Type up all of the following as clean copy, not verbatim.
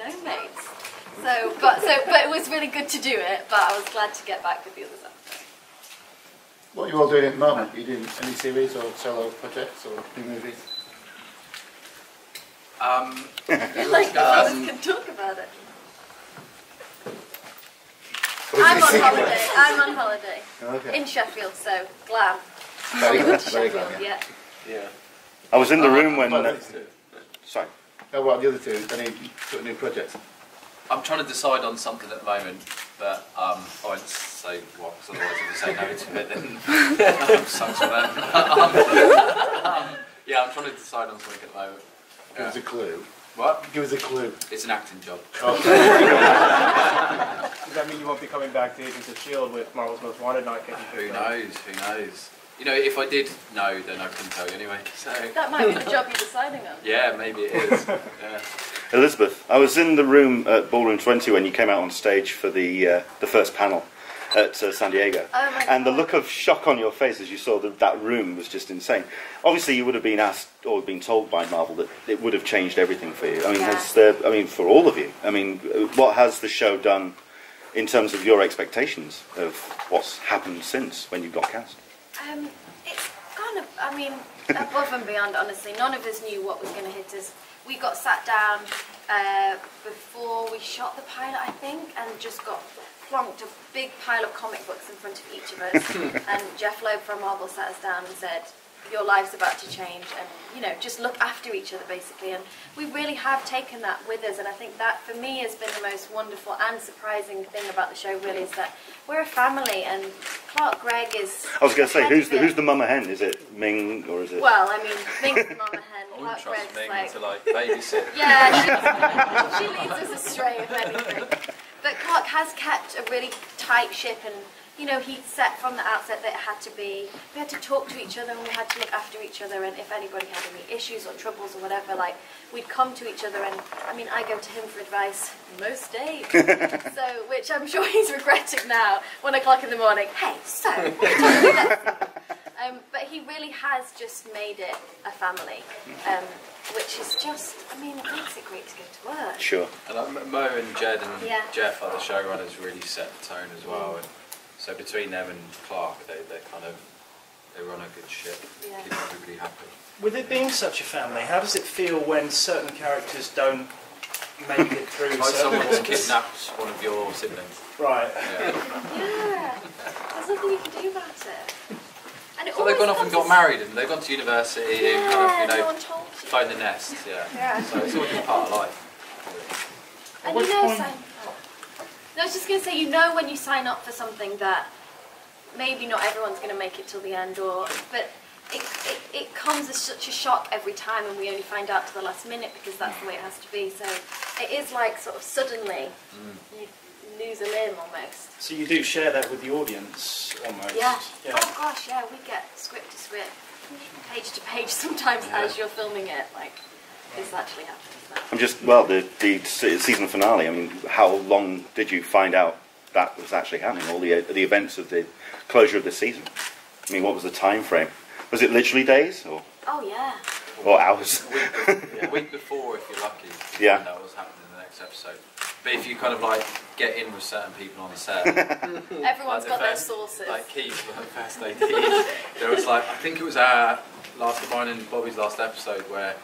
known mates. But it was really good to do it. But I was glad to get back with the others after. What are you all doing at the moment? Are you doing any series or solo projects or new movies? Like others can talk about it. I'm on holiday. Okay. In Sheffield, so glam. Very good. Sheffield, yeah. I was in the room when... sorry. Oh, what are the other two? Any sort of new projects? I'm trying to decide on something at the moment, but I won't say what, because otherwise if I say no to it, then sucks for them. Yeah, I'm trying to decide on something at the moment. Give us a clue. What? Give us a clue. It's an acting job. Okay. Does that mean you won't be coming back to Agents of S.H.I.E.L.D. with Marvel's Most Wanted not getting Who knows? Who knows? You know, if I did know, then I couldn't tell you anyway. So. That might be the job you're deciding on. Yeah, maybe it is. Yeah. Elizabeth, I was in the room at Ballroom 20 when you came out on stage for the first panel at San Diego. Oh my and the God. look of shock on your face as you saw that room was just insane. Obviously, you would have been asked or been told by Marvel that it would have changed everything for you. I mean, Yeah. for all of you. I mean, what has the show done in terms of your expectations of what's happened since when you got cast? It's kind of, I mean, above and beyond, honestly. None of us knew what was going to hit us. We got sat down before we shot the pilot, I think, and just got plonked a big pile of comic books in front of each of us. And Jeff Loeb from Marvel sat us down and said, your life's about to change, and, you know, just look after each other, basically. And we really have taken that with us, and I think that, for me, has been the most wonderful and surprising thing about the show, really, is that we're a family, and Clark Gregg is... I was going to say, who's the mama hen? Is it Ming, or is it... Well, I mean, Ming's the mama hen. I wouldn't Clark trust Gregg's Ming to like... babysit. Yeah, she leads us astray, if anything. But Clark has kept a really tight ship, and, you know, he set from the outset that it had to be, we had to talk to each other and we had to look after each other, and if anybody had any issues or troubles or whatever, like, we'd come to each other, and, I mean, I go to him for advice most days, so, which I'm sure he's regretting now, 1 o'clock in the morning, hey, so, what are you talking about? But he really has just made it a family, which is just, I mean, it makes it great to go to work. Sure. And Mo and Jed and Yeah. Jeff, like the showrunners, really set the tone as well. And so between them and Clark, they run a good ship, Yeah. keep everybody happy. With it being such a family, how does it feel when certain characters don't make it through? Like someone kidnaps one of your siblings. Right. Yeah. Yeah, there's nothing you can do about it. And it So they've always gone off and comes got married, and they've gone to university, Yeah, and kind of, no one told you. flown the nest, yeah. Yeah. So it's all just part of life. And you know, I was just going to say, you know when you sign up for something that maybe not everyone's going to make it till the end, but it comes as such a shock every time, and we only find out to the last minute because that's the way it has to be. So it is like sort of suddenly you lose a limb almost. So you do share that with the audience almost? Yeah. Oh gosh, yeah, we get script to script, page to page sometimes as you're filming it, like this actually happens now. I'm just, well, the season finale, I mean, how long did you find out that was actually happening, all the events of the closure of the season? I mean, what was the time frame? Was it literally days, or Oh yeah. hours? A week before, if you're lucky, you Yeah. find out what's happening in the next episode. But if you kind of like get in with certain people on the set, Everyone's like got their first- sources. Like Keith, the first AD, there was like, I think it was mine and Bobby's last episode where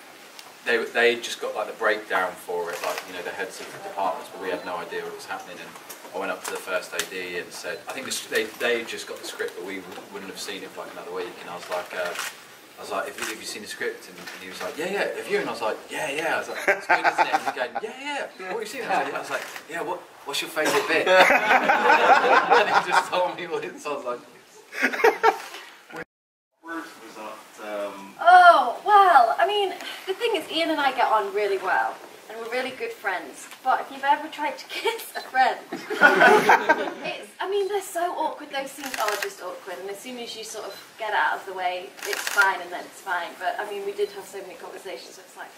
they just got like the breakdown for it, like, you know, the heads of the departments, but we had no idea what was happening. And I went up to the first AD and said, I think they just got the script, but we wouldn't have seen it for like another week. And I was like, have you seen the script? And he was like, yeah, have you? And I was like, yeah. I was like, it's good, isn't it? And he's going, yeah. What have you seen? I was like, yeah, what's your favourite bit? And he just told me what it was. I was like, Oh, well, I mean, the thing is, Ian and I get on really well, and we're really good friends, but if you've ever tried to kiss a friend, I mean, they're so awkward, those scenes are just awkward, and as soon as you sort of get out of the way, it's fine, and then it's fine, but, I mean, we did have so many conversations, so it's like,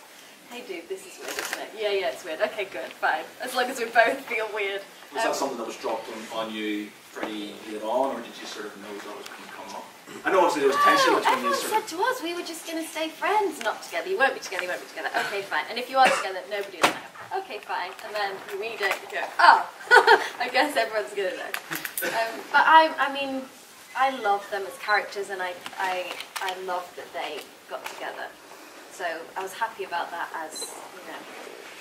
hey dude, this is weird, isn't it? Yeah, it's weird, okay, good, fine, as long as we both feel weird. Was that something that was dropped on you pretty late on, or did you sort of know that was going to come up? I know obviously there was tension Oh, between you. everyone said to us we were just going to stay friends, not together. You won't be together, you won't be together. Okay, fine. And if you are together, nobody will know. Okay, fine. And then you read it, you go, oh, I guess everyone's going to know. But I mean, I love them as characters, and I love that they got together. So I was happy about that as, you know,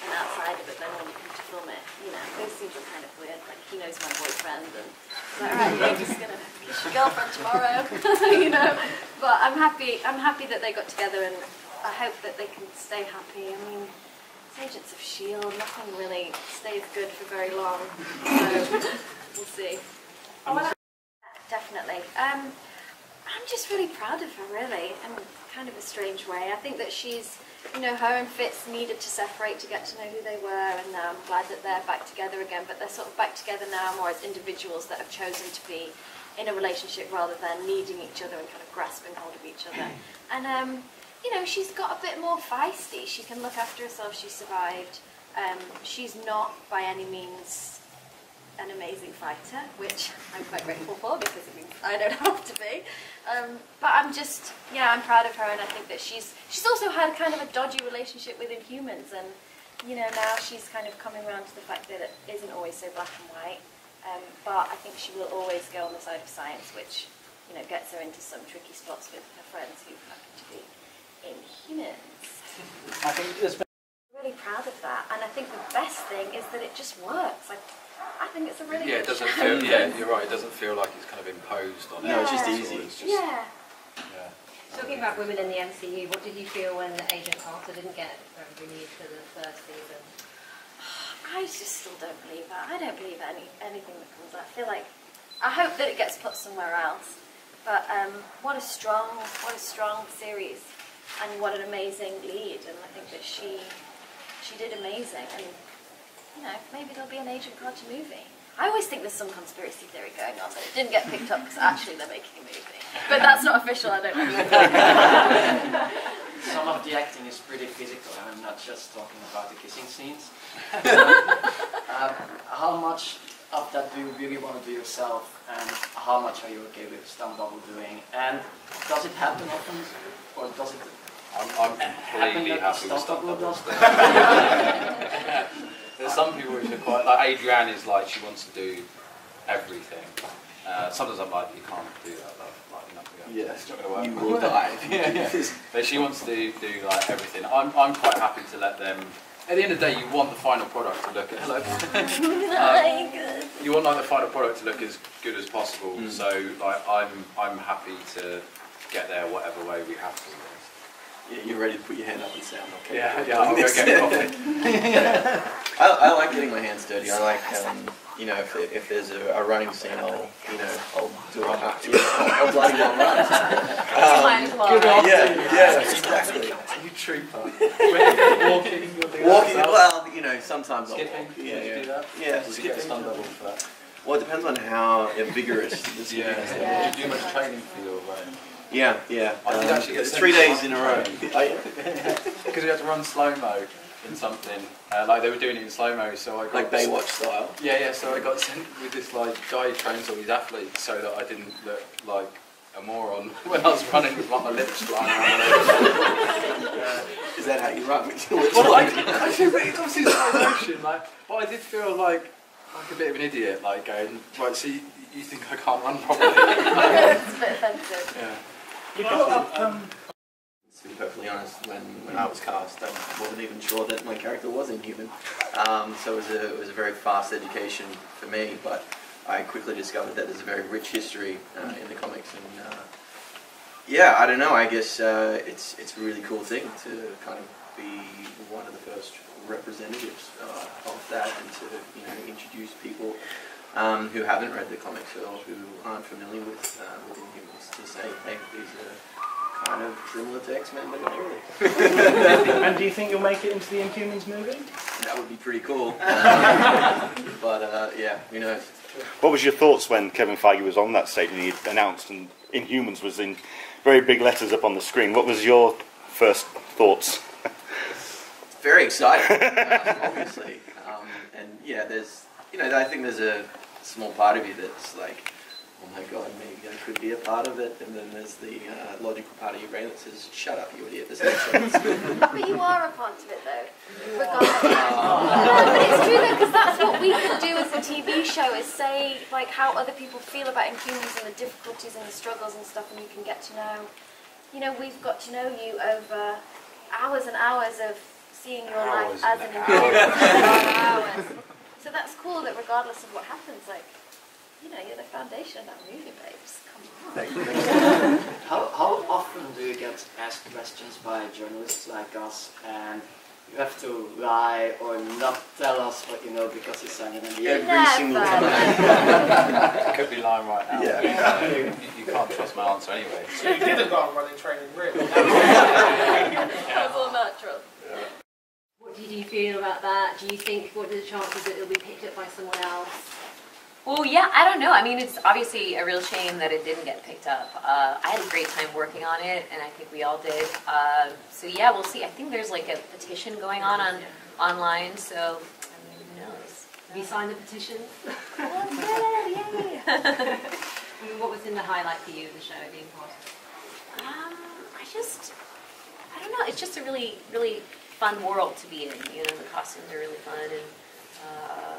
an outsider, but then when you come to film it, you know, those scenes are kind of weird. Like, he knows my boyfriend, and it's like, right, you're just gonna kiss your girlfriend tomorrow, you know. But I'm happy that they got together, and I hope that they can stay happy. I mean, it's Agents of S.H.I.E.L.D., nothing really stays good for very long, so we'll see. Definitely. I'm just really proud of her, really, in kind of a strange way. I think that she's, you know, her and Fitz needed to separate to get to know who they were, and now I'm glad that they're back together again, but they're sort of back together now more as individuals that have chosen to be in a relationship rather than needing each other and kind of grasping hold of each other. And, you know, she's got a bit more feisty. She can look after herself. She survived. She's not by any means an amazing fighter, which I'm quite grateful for because it means I don't have to be. But I'm just, yeah, I'm proud of her, and I think that she's also had kind of a dodgy relationship with Inhumans, and you know, now she's kind of coming around to the fact that it isn't always so black and white. But I think she will always go on the side of science, which, you know, gets her into some tricky spots with her friends who happen to be Inhumans. I think there's been I'm really proud of that, and I think the best thing is that it just works. Like, I think it's a really Yeah, it good doesn't show. feel. Yeah, you're right. It doesn't feel like it's kind of imposed on. No, it's just Yeah. easy. It's just, Yeah. yeah. Talking about women in the MCU, what did you feel when Agent Carter didn't get renewed for the third season? I just still don't believe that. I don't believe anything that comes out. I feel like, I hope that it gets put somewhere else. But what a strong series, and what an amazing lead. And I think that she did amazing. And you know, maybe there'll be an Agent Carter movie. I always think there's some conspiracy theory going on that it didn't get picked up because actually they're making a movie. But that's not official, I don't know. Some of the acting is pretty physical, and I'm not just talking about the kissing scenes. How much of that do you really want to do yourself, and how much are you okay with stunt double doing? And does it happen often, or does it I'm happen completely that happy the with stunt stuff. double does that? There's some people which are quite like Adrienne is like she wants to do everything. Sometimes I'm like, you can't do that. Like, Yeah, it's not going to work. you will die. Yeah. But she wants to do like everything. I'm quite happy to let them. At the end of the day, you want the final product to look at. You want like the final product to look as good as possible. So like I'm happy to get there whatever way we have to. Yeah, you're ready to put your hand up and say, I'm okay. Yeah, I'll go get coffee. I like getting my hands dirty. I like, you know, if there's a running scene, I'll do a I'll bloody well run. Yeah, exactly. You trooper. Walking, you'll do Walking, that. well, you know, sometimes Skipping, I'll, you do that? Yeah, Does it get skipping. stunt double for that? Well, it depends on how vigorous the skipping is. Yeah. Did you do much training for your Yeah. I did actually get 3 days in a row. Because we had to run slow-mo in something. Like they were doing it in slow-mo, so I got... Like Baywatch style. Yeah, so I got sent with this like guy who trains all these athletes so that I didn't look like a moron when I was running with like my lips flying around. Is that how you run? Well, I feel it's obviously slow motion, like, but I did feel like a bit of an idiot, like going, right, so you think I can't run properly? It's a bit offensive. Yeah. you brought up To be perfectly honest, when I was cast, I wasn't even sure that my character was Inhuman. So it was a very fast education for me, but I quickly discovered that there's a very rich history in the comics, and yeah, I don't know. I guess it's a really cool thing to kind of be one of the first representatives of that, and to introduce people who haven't read the comics or who aren't familiar with Inhumans to say, hey, these are kind of similar to X-Men, but not really. and do you think you'll make it into the Inhumans movie? That would be pretty cool. But yeah, who knows. What was your thoughts when Kevin Feige was on that stage and he announced and Inhumans was in very big letters up on the screen? What was your first thoughts? Very exciting, obviously. And yeah, there's, I think there's a small part of you that's like, oh my god, maybe I could be a part of it. And then there's the logical part of your brain that says, shut up, you idiot, this makes sense. But you are a part of it, though, regardless. No, but it's true, though, because that's what we can do as a TV show, is say, like, how other people feel about Inhumans and the difficulties and the struggles and stuff, and you can get to know, you know, we've got to know you over hours and hours of seeing your life as an Inhuman. Hours. So that's cool that regardless of what happens, like, you know, you're the foundation of that movie, babes. Come on. How often do you get asked questions by journalists like us, and you have to lie or not tell us what you know because you signed an NDA? Every single time. I could be lying right now. Yeah. You can't trust my answer anyway. So you didn't go on running training, really? That was all natural. What did you feel about that? Do you think, what are the chances that it'll be picked up by someone else? Well, yeah, I don't know. I mean, it's obviously a real shame that it didn't get picked up. I had a great time working on it, and I think we all did. So yeah, we'll see. I think there's like a petition going on online, so I mean, who knows? Have you signed the petition? Oh, yay! I mean, what was in the highlight for you of the show being part of it? I don't know. It's just a really, really fun world to be in. You know, the costumes are really fun, and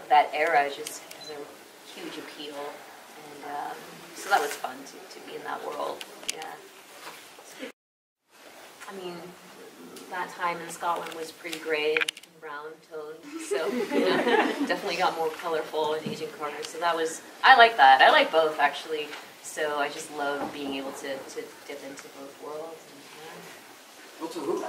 that era just has a huge appeal, and so that was fun to be in that world. Yeah. I mean, that time in Scotland was pretty grey and brown toned, so you know, definitely got more colourful in Agent Carter. So that was, I like that. I like both actually. So I just love being able to dip into both worlds. And, Lotte, who